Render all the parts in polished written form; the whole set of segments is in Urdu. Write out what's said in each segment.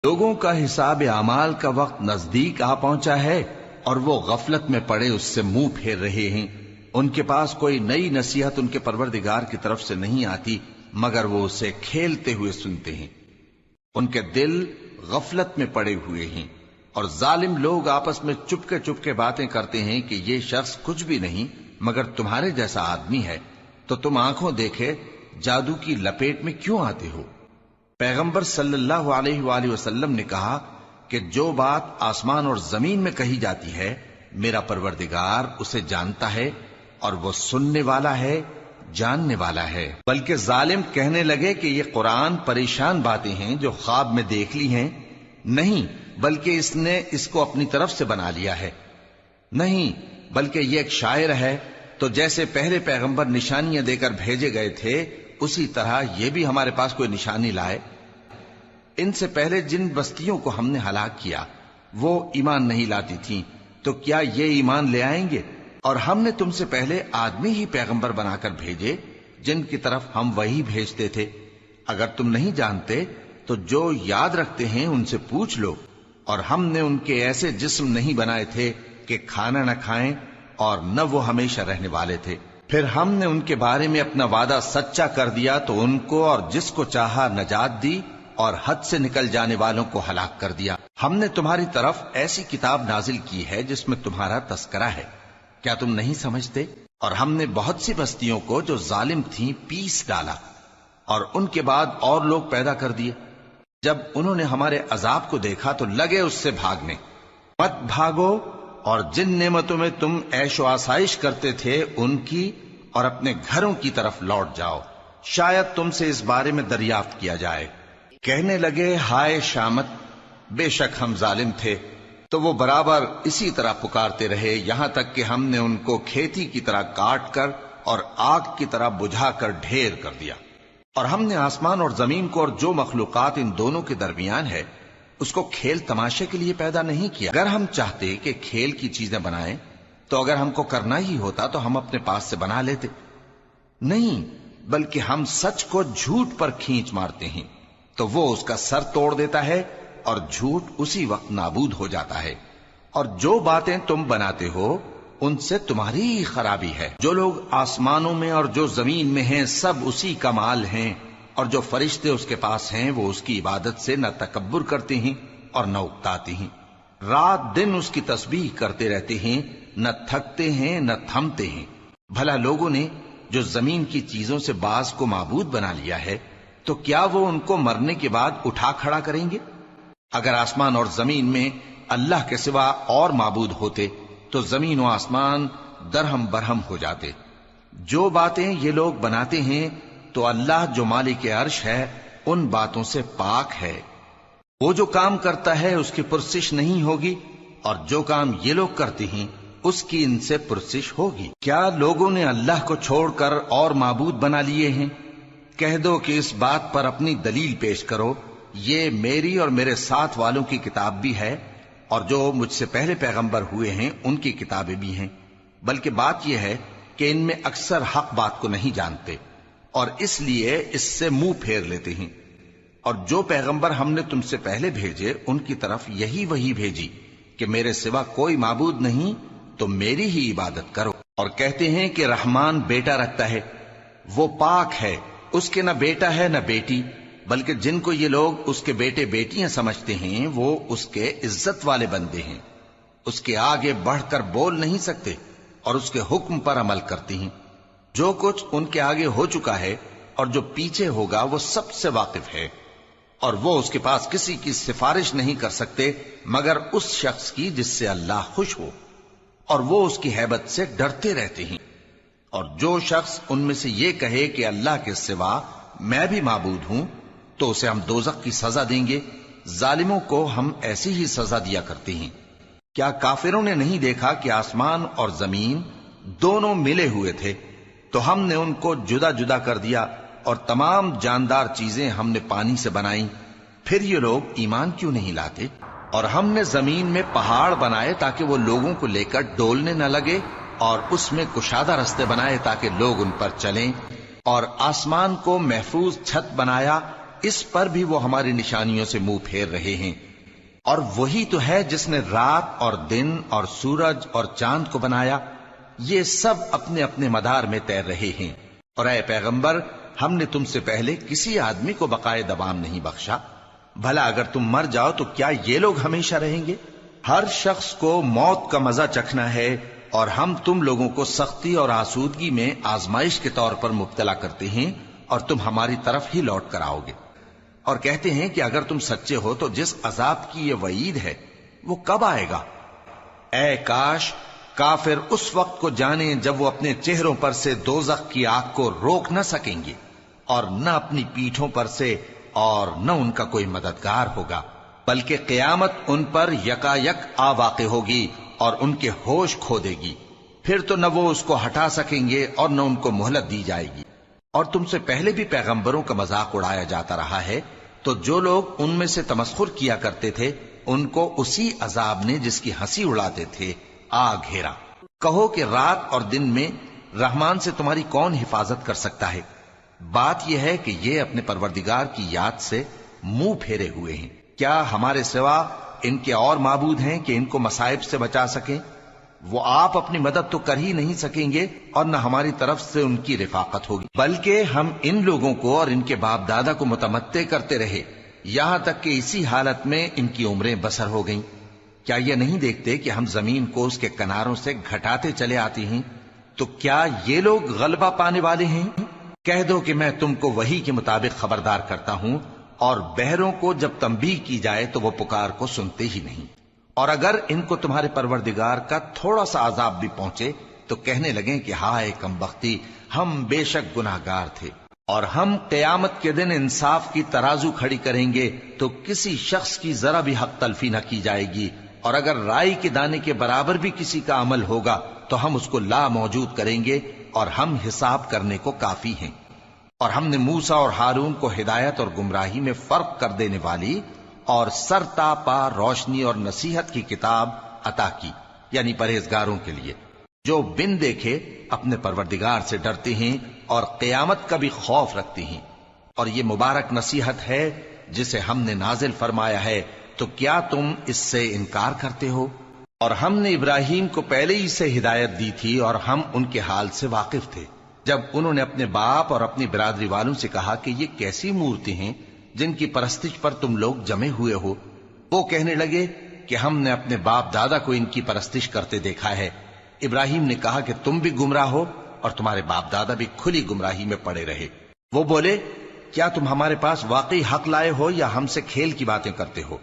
لوگوں کا حساب اعمال کا وقت نزدیک آ پہنچا ہے اور وہ غفلت میں پڑے اس سے منہ پھیر رہے ہیں۔ ان کے پاس کوئی نئی نصیحت ان کے پروردگار کی طرف سے نہیں آتی مگر وہ اسے کھیلتے ہوئے سنتے ہیں۔ ان کے دل غفلت میں پڑے ہوئے ہیں اور ظالم لوگ آپس میں چپکے باتیں کرتے ہیں کہ یہ شخص کچھ بھی نہیں مگر تمہارے جیسا آدمی ہے، تو تم آنکھوں دیکھے جادو کی لپیٹ میں کیوں آتے ہو؟ پیغمبر صلی اللہ علیہ وآلہ وسلم نے کہا کہ جو بات آسمان اور زمین میں کہی جاتی ہے میرا پروردگار اسے جانتا ہے اور وہ سننے والا ہے، جاننے والا ہے۔ بلکہ ظالم کہنے لگے کہ یہ قرآن پریشان باتیں ہیں جو خواب میں دیکھ لی ہیں، نہیں بلکہ اس نے اس کو اپنی طرف سے بنا لیا ہے، نہیں بلکہ یہ ایک شاعر ہے۔ تو جیسے پہلے پیغمبر نشانیاں دے کر بھیجے گئے تھے اسی طرح یہ بھی ہمارے پاس کوئی نشانی لائے۔ ان سے پہلے جن بستیوں کو ہم نے ہلاک کیا وہ ایمان نہیں لاتی تھیں، تو کیا یہ ایمان لے آئیں گے؟ اور ہم نے تم سے پہلے آدمی ہی پیغمبر بنا کر بھیجے جن کی طرف ہم وہی بھیجتے تھے۔ اگر تم نہیں جانتے تو جو یاد رکھتے ہیں ان سے پوچھ لو۔ اور ہم نے ان کے ایسے جسم نہیں بنائے تھے کہ کھانا نہ کھائیں اور نہ وہ ہمیشہ رہنے والے تھے۔ پھر ہم نے ان کے بارے میں اپنا وعدہ سچا کر دیا تو ان کو اور جس کو چاہا نجات دی اور حد سے نکل جانے والوں کو ہلاک کر دیا۔ ہم نے تمہاری طرف ایسی کتاب نازل کی ہے جس میں تمہارا تذکرہ ہے، کیا تم نہیں سمجھتے؟ اور ہم نے بہت سی بستیوں کو جو ظالم تھیں پیس ڈالا اور ان کے بعد اور لوگ پیدا کر دیے۔ جب انہوں نے ہمارے عذاب کو دیکھا تو لگے اس سے بھاگنے۔ مت بھاگو اور جن نعمتوں میں تم عیش و آسائش کرتے تھے ان کی اور اپنے گھروں کی طرف لوٹ جاؤ، شاید تم سے اس بارے میں دریافت کیا جائے۔ کہنے لگے ہائے شامت، بے شک ہم ظالم تھے۔ تو وہ برابر اسی طرح پکارتے رہے یہاں تک کہ ہم نے ان کو کھیتی کی طرح کاٹ کر اور آگ کی طرح بجھا کر ڈھیر کر دیا۔ اور ہم نے آسمان اور زمین کو اور جو مخلوقات ان دونوں کے درمیان ہے اس کو کھیل تماشے کے لیے پیدا نہیں کیا۔ اگر ہم چاہتے کہ کھیل کی چیزیں بنائیں تو اگر ہم کو کرنا ہی ہوتا تو ہم اپنے پاس سے بنا لیتے، نہیں بلکہ ہم سچ کو جھوٹ پر کھینچ مارتے ہیں تو وہ اس کا سر توڑ دیتا ہے اور جھوٹ اسی وقت نابود ہو جاتا ہے۔ اور جو باتیں تم بناتے ہو ان سے تمہاری ہی خرابی ہے۔ جو لوگ آسمانوں میں اور جو زمین میں ہیں سب اسی کا مال ہیں، اور جو فرشتے اس کے پاس ہیں وہ اس کی عبادت سے نہ تکبر کرتے ہیں اور نہ اکتاتے ہیں۔ رات دن اس کی تسبیح کرتے رہتے ہیں، نہ تھکتے ہیں نہ تھمتے ہیں۔ بھلا لوگوں نے جو زمین کی چیزوں سے بعض کو معبود بنا لیا ہے تو کیا وہ ان کو مرنے کے بعد اٹھا کھڑا کریں گے؟ اگر آسمان اور زمین میں اللہ کے سوا اور معبود ہوتے تو زمین و آسمان درہم برہم ہو جاتے۔ جو باتیں یہ لوگ بناتے ہیں تو اللہ جو مالک عرش ہے ان باتوں سے پاک ہے۔ وہ جو کام کرتا ہے اس کی پرسش نہیں ہوگی، اور جو کام یہ لوگ کرتے ہیں اس کی ان سے پرسش ہوگی۔ کیا لوگوں نے اللہ کو چھوڑ کر اور معبود بنا لیے ہیں؟ کہہ دو کہ اس بات پر اپنی دلیل پیش کرو، یہ میری اور میرے ساتھ والوں کی کتاب بھی ہے اور جو مجھ سے پہلے پیغمبر ہوئے ہیں ان کی کتابیں بھی ہیں۔ بلکہ بات یہ ہے کہ ان میں اکثر حق بات کو نہیں جانتے اور اس لیے اس سے منہ پھیر لیتے ہیں۔ اور جو پیغمبر ہم نے تم سے پہلے بھیجے ان کی طرف یہی وحی بھیجی کہ میرے سوا کوئی معبود نہیں تو میری ہی عبادت کرو۔ اور کہتے ہیں کہ رحمان بیٹا رکھتا ہے، وہ پاک ہے، اس کے نہ بیٹا ہے نہ بیٹی، بلکہ جن کو یہ لوگ اس کے بیٹے بیٹیاں سمجھتے ہیں وہ اس کے عزت والے بندے ہیں۔ اس کے آگے بڑھ کر بول نہیں سکتے اور اس کے حکم پر عمل کرتے ہیں۔ جو کچھ ان کے آگے ہو چکا ہے اور جو پیچھے ہوگا وہ سب سے واقف ہے، اور وہ اس کے پاس کسی کی سفارش نہیں کر سکتے مگر اس شخص کی جس سے اللہ خوش ہو، اور وہ اس کی ہیبت سے ڈرتے رہتے ہیں۔ اور جو شخص ان میں سے یہ کہے کہ اللہ کے سوا میں بھی معبود ہوں تو اسے ہم دوزخ کی سزا دیں گے۔ ظالموں کو ہم ایسی ہی سزا دیا کرتے ہیں۔ کیا کافروں نے نہیں دیکھا کہ آسمان اور زمین دونوں ملے ہوئے تھے تو ہم نے ان کو جدا جدا کر دیا، اور تمام جاندار چیزیں ہم نے پانی سے بنائیں، پھر یہ لوگ ایمان کیوں نہیں لاتے؟ اور ہم نے زمین میں پہاڑ بنائے تاکہ وہ لوگوں کو لے کر ڈولنے نہ لگے، اور اس میں کشادہ رستے بنائے تاکہ لوگ ان پر چلیں، اور آسمان کو محفوظ چھت بنایا اس پر بھی وہ ہماری نشانیوں سے منہ پھیر رہے ہیں۔ اور وہی تو ہے جس نے رات اور دن اور سورج اور چاند کو بنایا، یہ سب اپنے اپنے مدار میں تیر رہے ہیں۔ اور اے پیغمبر، ہم نے تم سے پہلے کسی آدمی کو بقائے دوام نہیں بخشا، بھلا اگر تم مر جاؤ تو کیا یہ لوگ ہمیشہ رہیں گے؟ ہر شخص کو موت کا مزہ چکھنا ہے، اور ہم تم لوگوں کو سختی اور آسودگی میں آزمائش کے طور پر مبتلا کرتے ہیں، اور تم ہماری طرف ہی لوٹ کر آؤ گے۔ اور کہتے ہیں کہ اگر تم سچے ہو تو جس عذاب کی یہ وعید ہے وہ کب آئے گا؟ اے کاش کافر اس وقت کو جانیں جب وہ اپنے چہروں پر سے دوزخ کی آگ کو روک نہ سکیں گے، اور نہ اپنی پیٹھوں پر سے، اور نہ ان کا کوئی مددگار ہوگا، بلکہ قیامت ان پر یکا یک آ واقع ہوگی اور ان کے ہوش کھو دے گی، پھر تو نہ وہ اس کو ہٹا سکیں گے اور نہ ان کو مہلت دی جائے گی۔ اور تم سے پہلے بھی پیغمبروں کا مذاق اڑایا جاتا رہا ہے، تو جو لوگ ان میں سے تمسخر کیا کرتے تھے ان کو اسی عذاب نے جس کی ہنسی اڑاتے تھے آ گھیرا۔ کہو کہ رات اور دن میں رحمان سے تمہاری کون حفاظت کر سکتا ہے؟ بات یہ ہے کہ یہ اپنے پروردگار کی یاد سے منہ پھیرے ہوئے ہیں۔ کیا ہمارے سوا ان کے اور معبود ہیں کہ ان کو مصائب سے بچا سکیں؟ وہ آپ اپنی مدد تو کر ہی نہیں سکیں گے، اور نہ ہماری طرف سے ان کی رفاقت ہوگی، بلکہ ہم ان لوگوں کو اور ان کے باپ دادا کو متمتع کرتے رہے، یہاں تک کہ اسی حالت میں ان کی عمریں بسر ہو گئیں۔ کیا یہ نہیں دیکھتے کہ ہم زمین کو اس کے کناروں سے گھٹاتے چلے آتے ہیں؟ تو کیا یہ لوگ غلبہ پانے والے ہیں؟ کہہ دو کہ میں تم کو وحی کے مطابق خبردار کرتا ہوں، اور بہروں کو جب تنبیہ کی جائے تو وہ پکار کو سنتے ہی نہیں، اور اگر ان کو تمہارے پروردگار کا تھوڑا سا عذاب بھی پہنچے تو کہنے لگیں کہ ہائے کمبختی، ہم بے شک گناہگار تھے۔ اور ہم قیامت کے دن انصاف کی ترازو کھڑی کریں گے تو کسی شخص کی ذرا بھی حق تلفی نہ کی جائے گی، اور اگر رائی کے دانے کے برابر بھی کسی کا عمل ہوگا تو ہم اس کو لا موجود کریں گے، اور ہم حساب کرنے کو کافی ہیں۔ اور ہم نے موسیٰ اور ہارون کو ہدایت اور گمراہی میں فرق کر دینے والی اور سر تا پا روشنی اور نصیحت کی کتاب عطا کی، یعنی پرہیزگاروں کے لیے جو بن دیکھے اپنے پروردگار سے ڈرتے ہیں اور قیامت کا بھی خوف رکھتے ہیں۔ اور یہ مبارک نصیحت ہے جسے ہم نے نازل فرمایا ہے، تو کیا تم اس سے انکار کرتے ہو؟ اور ہم نے ابراہیم کو پہلے ہی سے ہدایت دی تھی، اور ہم ان کے حال سے واقف تھے جب انہوں نے اپنے باپ اور اپنی برادری والوں سے کہا کہ یہ کیسی مورتی ہیں جن کی پرستش پر تم لوگ جمے ہوئے ہو۔ وہ کہنے لگے کہ ہم نے اپنے باپ دادا کو ان کی پرستش کرتے دیکھا ہے۔ ابراہیم نے کہا کہ تم بھی گمراہ ہو اور تمہارے باپ دادا بھی کھلی گمراہی میں پڑے رہے۔ وہ بولے کیا تم ہمارے پاس واقعی حق لائے ہو یا ہم سے کھیل کی باتیں کرتے ہو؟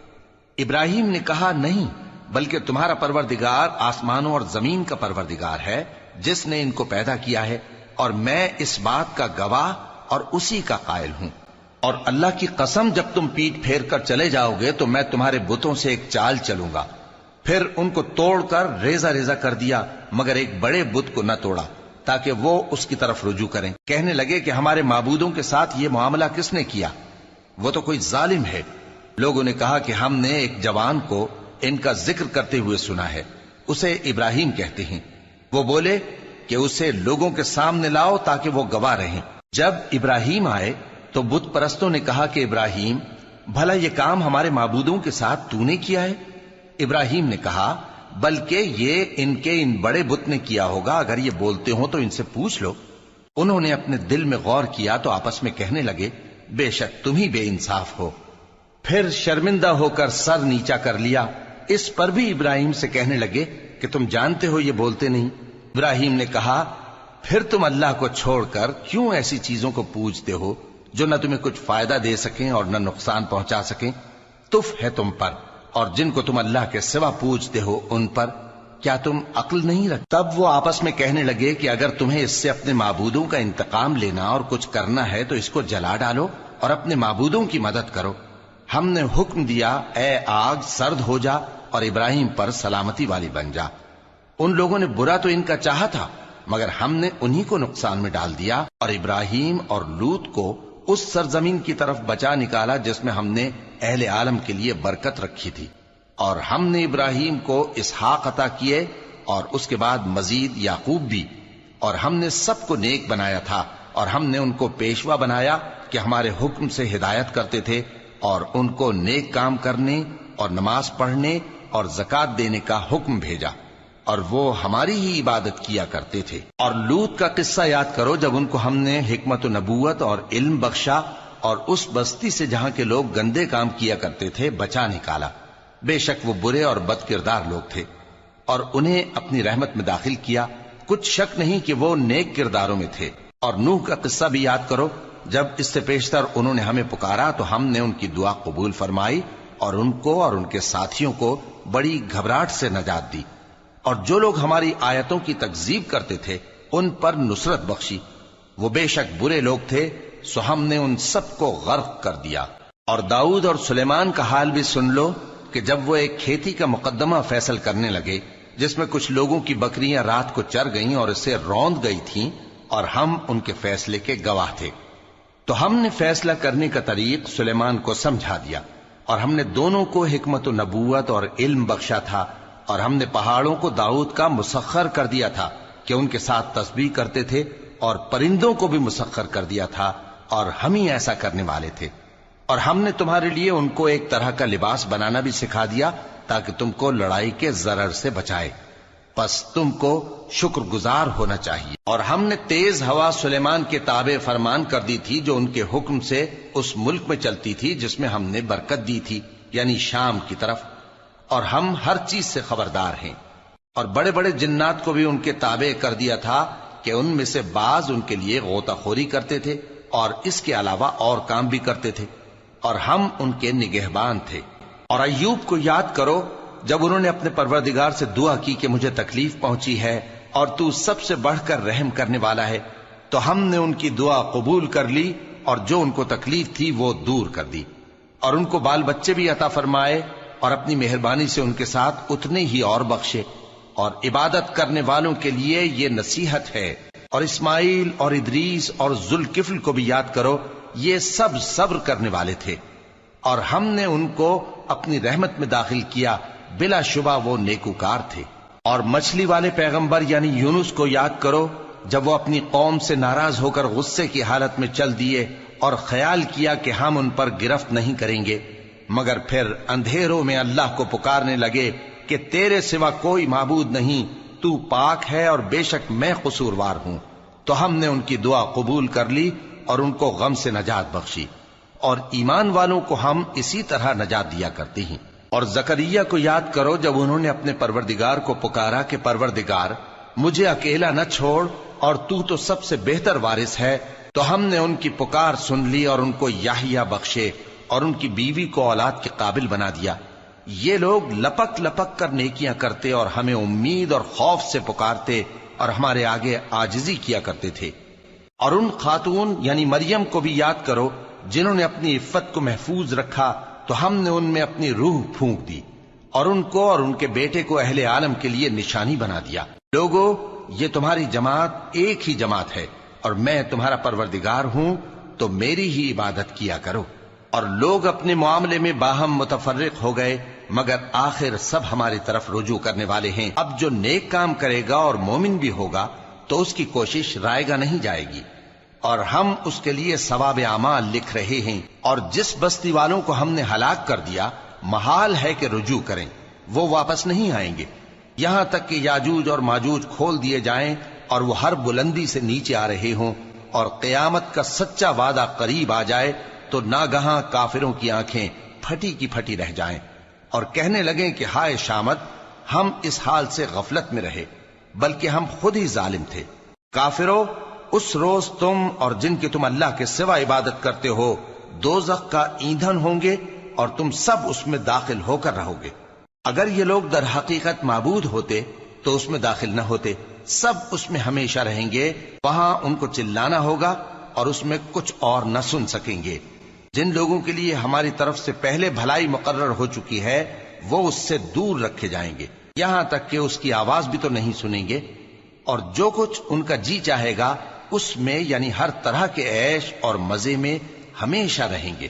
ابراہیم نے کہا نہیں، بلکہ تمہارا پروردگار آسمانوں اور زمین کا پروردگار ہے جس نے ان کو پیدا کیا ہے، اور میں اس بات کا گواہ اور اسی کا قائل ہوں۔ اور اللہ کی قسم جب تم پیٹ پھیر کر چلے جاؤ گے تو میں تمہارے بتوں سے ایک چال چلوں گا۔ پھر ان کو توڑ کر ریزہ ریزہ کر دیا، مگر ایک بڑے بت کو نہ توڑا تاکہ وہ اس کی طرف رجوع کریں۔ کہنے لگے کہ ہمارے معبودوں کے ساتھ یہ معاملہ کس نے کیا؟ وہ تو کوئی ظالم ہے۔ لوگوں نے کہا کہ ہم نے ایک جوان کو ان کا ذکر کرتے ہوئے سنا ہے، اسے ابراہیم کہتے ہیں۔ وہ بولے کہ اسے لوگوں کے سامنے لاؤ تاکہ وہ گواہ رہیں۔ جب ابراہیم آئے تو بت پرستوں نے کہا کہ ابراہیم، بھلا یہ کام ہمارے معبودوں کے ساتھ تو نے کیا ہے؟ ابراہیم نے کہا بلکہ یہ ان بڑے بت نے کیا ہوگا، اگر یہ بولتے ہوں تو ان سے پوچھ لو۔ انہوں نے اپنے دل میں غور کیا تو آپس میں کہنے لگے بے شک تم ہی بے انصاف ہو۔ پھر شرمندہ ہو کر سر نیچا کر لیا۔ اس پر بھی ابراہیم سے کہنے لگے کہ تم جانتے ہو یہ بولتے نہیں۔ ابراہیم نے کہا پھر تم اللہ کو چھوڑ کر کیوں ایسی چیزوں کو پوجتے ہو جو نہ تمہیں کچھ فائدہ دے سکیں اور نہ نقصان پہنچا سکیں؟ تف ہے تم پر اور جن کو تم اللہ کے سوا پوجتے ہو ان پر، کیا تم عقل نہیں رکھتے؟ تب وہ آپس میں کہنے لگے کہ اگر تمہیں اس سے اپنے معبودوں کا انتقام لینا اور کچھ کرنا ہے تو اس کو جلا ڈالو اور اپنے معبودوں کی مدد کرو۔ ہم نے حکم دیا اے آگ سرد ہو جا اور ابراہیم پر سلامتی والی بن جا۔ ان لوگوں نے برا تو ان کا چاہا تھا، مگر ہم نے انہی کو نقصان میں ڈال دیا اور ابراہیم اور لوط کو اس سرزمین کی طرف بچا نکالا جس میں ہم نے اہل عالم کے لیے برکت رکھی تھی۔ اور ہم نے ابراہیم کو اسحاق عطا کیے اور اس کے بعد مزید یعقوب بھی، اور ہم نے سب کو نیک بنایا تھا اور ہم نے ان کو پیشوا بنایا کہ ہمارے حکم سے ہدایت کرتے تھے اور ان کو نیک کام کرنے اور نماز پڑھنے اور زکات دینے کا حکم بھیجا، اور وہ ہماری ہی عبادت کیا کرتے تھے۔ اور لوط کا قصہ یاد کرو جب ان کو ہم نے حکمت و نبوت اور علم بخشا اور اس بستی سے جہاں کے لوگ گندے کام کیا کرتے تھے بچا نکالا۔ بے شک وہ برے اور بد کردار لوگ تھے، اور انہیں اپنی رحمت میں داخل کیا، کچھ شک نہیں کہ وہ نیک کرداروں میں تھے۔ اور نوح کا قصہ بھی یاد کرو جب اس سے پیشتر انہوں نے ہمیں پکارا تو ہم نے ان کی دعا قبول فرمائی اور ان کو اور ان کے ساتھیوں کو بڑی گھبراہٹ سے نجات دی، اور جو لوگ ہماری آیتوں کی تکذیب کرتے تھے ان پر نصرت بخشی۔ وہ بے شک برے لوگ تھے، سو ہم نے ان سب کو غرق کر دیا۔ اور داؤد اور سلیمان کا حال بھی سن لو کہ جب وہ ایک کھیتی کا مقدمہ فیصل کرنے لگے جس میں کچھ لوگوں کی بکریاں رات کو چر گئیں اور اسے روند گئی تھیں، اور ہم ان کے فیصلے کے گواہ تھے، تو ہم نے فیصلہ کرنے کا طریق سلیمان کو سمجھا دیا، اور ہم نے دونوں کو حکمت و نبوت اور علم بخشا تھا، اور ہم نے پہاڑوں کو داؤد کا مسخر کر دیا تھا کہ ان کے ساتھ تسبیح کرتے تھے، اور پرندوں کو بھی مسخر کر دیا تھا، اور ہم ہی ایسا کرنے والے تھے۔ اور ہم نے تمہارے لیے ان کو ایک طرح کا لباس بنانا بھی سکھا دیا تاکہ تم کو لڑائی کے ضرر سے بچائے، پس تم کو شکر گزار ہونا چاہیے۔ اور ہم نے تیز ہوا سلیمان کے تابع فرمان کر دی تھی جو ان کے حکم سے اس ملک میں چلتی تھی جس میں ہم نے برکت دی تھی، یعنی شام کی طرف، اور ہم ہر چیز سے خبردار ہیں۔ اور بڑے بڑے جنات کو بھی ان کے تابع کر دیا تھا کہ ان میں سے بعض ان کے لیے غوطہ خوری کرتے تھے اور اس کے علاوہ اور کام بھی کرتے تھے، اور ہم ان کے نگہبان تھے۔ اور ایوب کو یاد کرو جب انہوں نے اپنے پروردگار سے دعا کی کہ مجھے تکلیف پہنچی ہے اور تو سب سے بڑھ کر رحم کرنے والا ہے، تو ہم نے ان کی دعا قبول کر لی اور جو ان کو تکلیف تھی وہ دور کر دی، اور ان کو بال بچے بھی عطا فرمائے، اور اپنی مہربانی سے ان کے ساتھ اتنے ہی اور بخشے۔ اور عبادت کرنے والوں کے لیے یہ نصیحت ہے۔ اور اسماعیل اور ادریس اور ذوالکفل کو بھی یاد کرو، یہ سب صبر کرنے والے تھے، اور ہم نے ان کو اپنی رحمت میں داخل کیا، بلا شبہ وہ نیکوکار تھے۔ اور مچھلی والے پیغمبر یعنی یونس کو یاد کرو جب وہ اپنی قوم سے ناراض ہو کر غصے کی حالت میں چل دیے اور خیال کیا کہ ہم ان پر گرفت نہیں کریں گے، مگر پھر اندھیروں میں اللہ کو پکارنے لگے کہ تیرے سوا کوئی معبود نہیں، تو پاک ہے اور بے شک میں قصوروار ہوں، تو ہم نے ان کی دعا قبول کر لی اور ان کو غم سے نجات بخشی، اور ایمان والوں کو ہم اسی طرح نجات دیا کرتے ہیں۔ اور زکریا کو یاد کرو جب انہوں نے اپنے پروردگار کو پکارا کہ پروردگار مجھے اکیلا نہ چھوڑ اور تو سب سے بہتر وارث ہے، تو ہم نے ان کی پکار سن لی اور ان کو یحییٰ بخشے اور ان کی بیوی کو اولاد کے قابل بنا دیا۔ یہ لوگ لپک لپک کر نیکیاں کرتے اور ہمیں امید اور خوف سے پکارتے اور ہمارے آگے عاجزی کیا کرتے تھے۔ اور ان خاتون یعنی مریم کو بھی یاد کرو جنہوں نے اپنی عفت کو محفوظ رکھا، تو ہم نے ان میں اپنی روح پھونک دی اور ان کو اور ان کے بیٹے کو اہل عالم کے لیے نشانی بنا دیا۔ لوگو، یہ تمہاری جماعت ایک ہی جماعت ہے اور میں تمہارا پروردگار ہوں، تو میری ہی عبادت کیا کرو۔ اور لوگ اپنے معاملے میں باہم متفرق ہو گئے، مگر آخر سب ہماری طرف رجوع کرنے والے ہیں۔ اب جو نیک کام کرے گا اور مومن بھی ہوگا تو اس کی کوشش رائے گا نہیں جائے گی، اور ہم اس کے لیے ثواب اعمال لکھ رہے ہیں۔ اور جس بستی والوں کو ہم نے ہلاک کر دیا، محال ہے کہ رجوع کریں، وہ واپس نہیں آئیں گے، یہاں تک کہ یاجوج اور ماجوج کھول دیے جائیں اور وہ ہر بلندی سے نیچے آ رہے ہوں، اور قیامت کا سچا وعدہ قریب آ جائے تو ناگہاں کافروں کی آنکھیں پھٹی کی پھٹی رہ جائیں اور کہنے لگیں کہ ہائے شامت، ہم اس حال سے غفلت میں رہے، بلکہ ہم خود ہی ظالم تھے۔ کافرو، اس روز تم اور جن کی تم اللہ کے سوا عبادت کرتے ہو دوزخ کا ایندھن ہوں گے اور تم سب اس میں داخل ہو کر رہو گے۔ اگر یہ لوگ در حقیقت معبود ہوتے تو اس میں داخل نہ ہوتے، سب اس میں ہمیشہ رہیں گے، وہاں ان کو چلانا ہوگا اور اس میں کچھ اور نہ سن سکیں گے۔ جن لوگوں کے لیے ہماری طرف سے پہلے بھلائی مقرر ہو چکی ہے وہ اس سے دور رکھے جائیں گے، یہاں تک کہ اس کی آواز بھی تو نہیں سنیں گے، اور جو کچھ ان کا جی چاہے گا اس میں یعنی ہر طرح کے عیش اور مزے میں ہمیشہ رہیں گے۔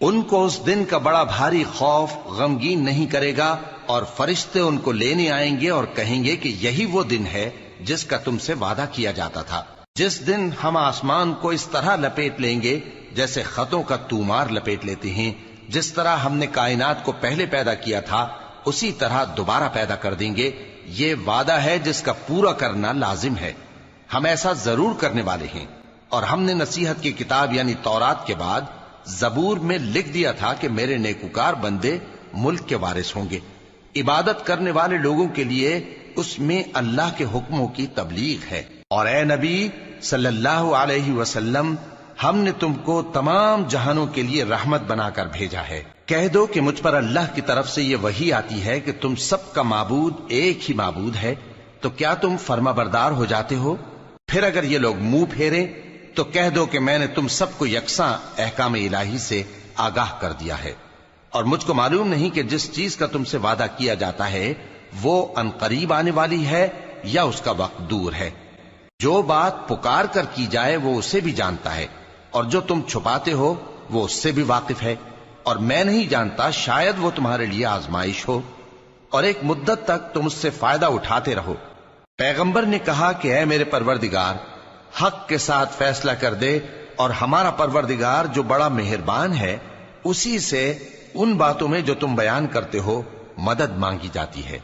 ان کو اس دن کا بڑا بھاری خوف غمگین نہیں کرے گا، اور فرشتے ان کو لینے آئیں گے اور کہیں گے کہ یہی وہ دن ہے جس کا تم سے وعدہ کیا جاتا تھا۔ جس دن ہم آسمان کو اس طرح لپیٹ لیں گے جیسے خطوں کا تومار لپیٹ لیتے ہیں، جس طرح ہم نے کائنات کو پہلے پیدا کیا تھا اسی طرح دوبارہ پیدا کر دیں گے، یہ وعدہ ہے جس کا پورا کرنا لازم ہے۔ ہم ایسا ضرور کرنے والے ہیں۔ اور ہم نے نصیحت کی کتاب یعنی تورات کے بعد زبور میں لکھ دیا تھا کہ میرے نیکوکار بندے ملک کے وارث ہوں گے۔ عبادت کرنے والے لوگوں کے لیے اس میں اللہ کے حکموں کی تبلیغ ہے۔ اور اے نبی صلی اللہ علیہ وسلم، ہم نے تم کو تمام جہانوں کے لیے رحمت بنا کر بھیجا ہے۔ کہہ دو کہ مجھ پر اللہ کی طرف سے یہ وحی آتی ہے کہ تم سب کا معبود ایک ہی معبود ہے، تو کیا تم فرما بردار ہو جاتے ہو؟ پھر اگر یہ لوگ منہ پھیریں تو کہہ دو کہ میں نے تم سب کو یکساں احکام الہی سے آگاہ کر دیا ہے، اور مجھ کو معلوم نہیں کہ جس چیز کا تم سے وعدہ کیا جاتا ہے وہ عنقریب آنے والی ہے یا اس کا وقت دور ہے۔ جو بات پکار کر کی جائے وہ اسے بھی جانتا ہے، اور جو تم چھپاتے ہو وہ اس سے بھی واقف ہے، اور میں نہیں جانتا شاید وہ تمہارے لیے آزمائش ہو، اور ایک مدت تک تم اس سے فائدہ اٹھاتے رہو۔ پیغمبر نے کہا کہ اے میرے پروردگار، حق کے ساتھ فیصلہ کر دے، اور ہمارا پروردگار جو بڑا مہربان ہے اسی سے ان باتوں میں جو تم بیان کرتے ہو مدد مانگی جاتی ہے۔